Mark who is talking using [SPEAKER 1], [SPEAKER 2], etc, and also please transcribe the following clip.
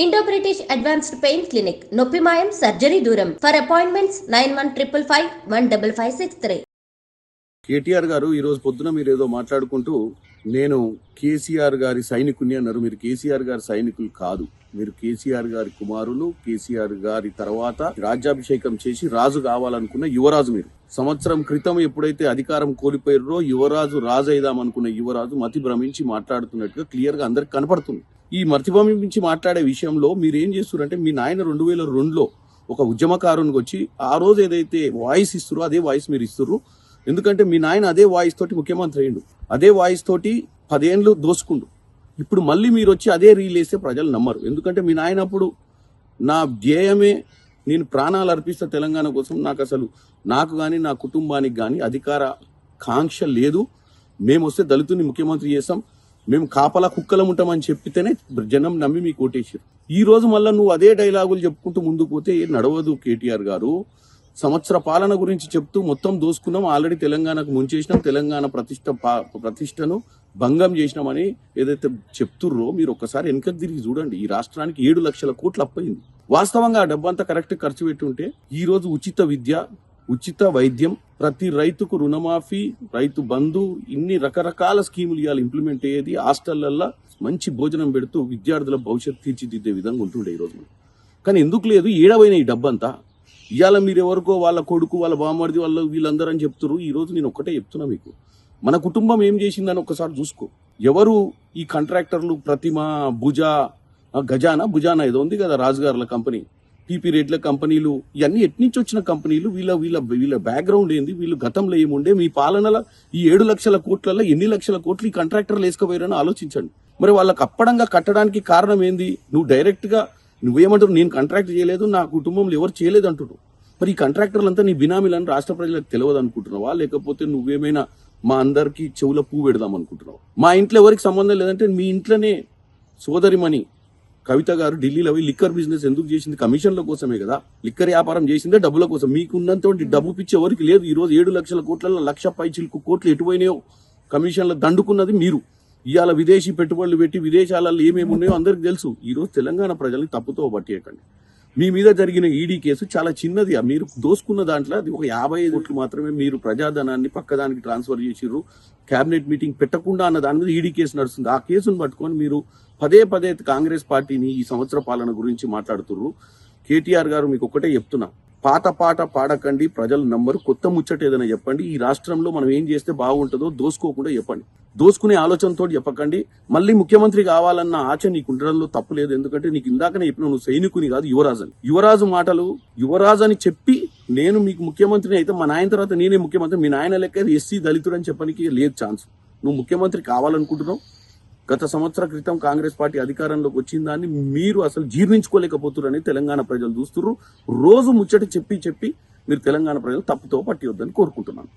[SPEAKER 1] Indo British advanced pain clinic నొప్పి మాయం surgery దూరం. For appointments 9155515563.
[SPEAKER 2] కేటీఆర్ గారు ఈరోజు పొద్దున మీరు ఏదో మాట్లాడుకుంటూ నేను కేసీఆర్ గారి సైనికుని అన్నారు. మీరు కేసీఆర్ గారి సైనికులు కాదు, మీరు కేసీఆర్ గారి కుమారులు. కేసీఆర్ గారి తర్వాత రాజ్యాభిషేకం చేసి రాజు కావాలనుకున్న యువరాజు మీరు. సంవత్సరం క్రితం ఎప్పుడైతే అధికారం కోల్పోయారో యువరాజు రాజు అయిదామనుకున్న యువరాజు మతి భ్రమించి మాట్లాడుతున్నట్టుగా క్లియర్ గా అందరికి కనపడుతుంది. ఈ మతి భ్రమించి మాట్లాడే విషయంలో మీరు ఏం చేస్తున్నారంటే, మీ నాయన 2002లో ఒక ఉద్యమకారునికి వచ్చి ఆ రోజు ఏదైతే వాయిస్ ఇస్తురో అదే వాయిస్ మీరు ఇస్తుర్రు. ఎందుకంటే మీ నాయన అదే వాయిస్ తోటి ముఖ్యమంత్రి అయ్యిండు, అదే వాయిస్ తోటి 10 ఏళ్ళు దోసుకుండు. ఇప్పుడు మళ్ళీ మీరు వచ్చి అదే రీల్ వేస్తే ప్రజలు నమ్మరు. ఎందుకంటే మీ నాయన అప్పుడు నా ధ్యేయమే నేను ప్రాణాలు అర్పిస్తా తెలంగాణ కోసం, నాకు కానీ నా కుటుంబానికి కానీ అధికార కాంక్ష లేదు, మేము వస్తే దళితుని ముఖ్యమంత్రి చేస్తాం, మేము కాపలా కుక్కలం ఉంటామని చెప్పితేనే జనం నమ్మి మీకు ఓటేసారు. ఈ రోజు మళ్ళీ నువ్వు అదే డైలాగులు చెప్పుకుంటూ ముందుకు పోతే నడవదు. కేటీఆర్ గారు సంవత్సర పాలన గురించి చెప్తూ మొత్తం దోసుకున్నాం, ఆల్రెడీ తెలంగాణకు ముంచేసినాం, తెలంగాణ ప్రతిష్టను భంగం చేసినామని ఏదైతే చెప్తుర్రో మీరు ఒక్కసారి వెనకకు తిరిగి చూడండి. ఈ రాష్ట్రానికి 7 లక్షల కోట్లు అప్పయింది. వాస్తవంగా ఆ డబ్బంతా కరెక్ట్ ఖర్చు పెట్టుంటే ఈ రోజు ఉచిత విద్య, ఉచిత వైద్యం, ప్రతి రైతుకు రుణమాఫీ, రైతు బంధు, ఇన్ని రకరకాల స్కీములు ఇవాళ ఇంప్లిమెంట్ అయ్యేది. హాస్టళ్లల్లో మంచి భోజనం పెడుతూ విద్యార్థుల భవిష్యత్తు తీర్చిదిద్దే విధంగా ఉంటుండే ఈ రోజు. కానీ ఎందుకు లేదు, ఏడవైన ఈ డబ్బంతా ఇవాళ మీరు ఎవరికో వాళ్ళ కొడుకు, వాళ్ళ బామ్మర్ది, వాళ్ళ వీళ్ళందరూ అని చెప్తున్నారు. ఈ రోజు నేను ఒక్కటే చెప్తున్నా, మీకు మన కుటుంబం ఏం చేసిందని ఒక్కసారి చూసుకో. ఎవరు ఈ కాంట్రాక్టర్లు, ప్రతిమ, భుజానా ఏదో ఉంది కదా రాజుగారుల కంపెనీ, టీపీ రేట్ల కంపెనీలు, ఇవన్నీ ఎట్నుంచి వచ్చిన కంపెనీలు, వీళ్ళ బ్యాక్గ్రౌండ్ ఏంది, వీళ్ళు గతంలో ఏముండే, మీ పాలనలో ఈ 7 లక్షల కోట్లలో ఎన్ని లక్షల కోట్లు ఈ కాంట్రాక్టర్లు వేసుకోపోయారని ఆలోచించండి. మరి వాళ్ళకి అప్పడంగా కట్టడానికి కారణం ఏంది? నువ్వు డైరెక్ట్ గా నువ్వేమంటారు, నేను కాంట్రాక్ట్ చేయలేదు, నా కుటుంబంలో ఎవరు చేయలేదు అంటున్నావు. మరి ఈ కాంట్రాక్టర్లంతా నీ బినామీలని రాష్ట్ర ప్రజలకు తెలియదు అనుకుంటున్నావా, లేకపోతే నువ్వేమైనా మా అందరికి చెవుల పువ్వు పెడదాం అనుకుంటున్నావు? మా ఇంట్లో ఎవరికి సంబంధం లేదంటే మీ ఇంట్లోనే సోదరిమణి కవిత గారు ఢిల్లీలో లిక్కర్ బిజినెస్ ఎందుకు చేసింది? కమిషన్ల కోసమే కదా. లిక్కర్ వ్యాపారం చేసిందే డబ్బుల కోసం. మీకున్నంత డబ్బు పిచ్చి ఎవరికి లేదు. ఈ రోజు 7 లక్షల కోట్లలో 1,00,000 పైచిలకు కోట్లు ఎటుపోయినాయో కమిషన్లు దండుకున్నది మీరు. ఇవాళ విదేశీ పెట్టుబడులు పెట్టి విదేశాలలో ఏమేమి ఉన్నాయో అందరికి తెలుసు. ఈ రోజు తెలంగాణ ప్రజల్ని తప్పుతో పట్టేయకండి. మీ మీద జరిగిన ఈడీ కేసు చాలా చిన్నది. మీరు దోసుకున్న దాంట్లో అది ఒక 55 కోట్లు మాత్రమే. మీరు ప్రజాధనాన్ని పక్కదానికి ట్రాన్స్ఫర్ చేసిర్రు. కేబినెట్ మీటింగ్ పెట్టకుండా అన్న దాని మీద ఈడీ కేసు నడుస్తుంది. ఆ కేసును పట్టుకొని మీరు పదే కాంగ్రెస్ పార్టీని ఈ సంవత్సర పాలన గురించి మాట్లాడుతున్నారు. కేటీఆర్ గారు మీకు ఒక్కటే చెప్తున్నా, పాత పాట పాడకండి, ప్రజలు నమ్మరు. కొత్త ముచ్చట ఏదైనా చెప్పండి. ఈ రాష్ట్రంలో మనం ఏం చేస్తే బాగుంటుందో దోసుకోకుండా చెప్పండి. దోసుకునే ఆలోచనతో చెప్పకండి. మళ్ళీ ముఖ్యమంత్రి కావాలన్న ఆశ నీకు ఉండడంలో తప్పు లేదు. ఎందుకంటే నీకు ఇందాకనే చెప్పిన, నువ్వు సైనికుని కాదు, యువరాజు అని. యువరాజు మాటలు, యువరాజు అని చెప్పి నేను మీకు ముఖ్యమంత్రిని అయితే మా నాయన తర్వాత నేనే ముఖ్యమంత్రి, మీ నాయన లెక్క ఎస్సీ దళితుడు అని చెప్పడానికి లేదు ఛాన్స్. నువ్వు ముఖ్యమంత్రి కావాలనుకుంటున్నావు. గత సంవత్సర క్రితం కాంగ్రెస్ పార్టీ అధికారంలోకి వచ్చిన దాన్ని మీరు అసలు జీర్ణించుకోలేకపోతున్నారని తెలంగాణ ప్రజలు చూస్తున్నారు. రోజు ముచ్చట చెప్పి మీరు తెలంగాణ ప్రజలు తప్పుతో పట్టివద్దని కోరుకుంటున్నాను.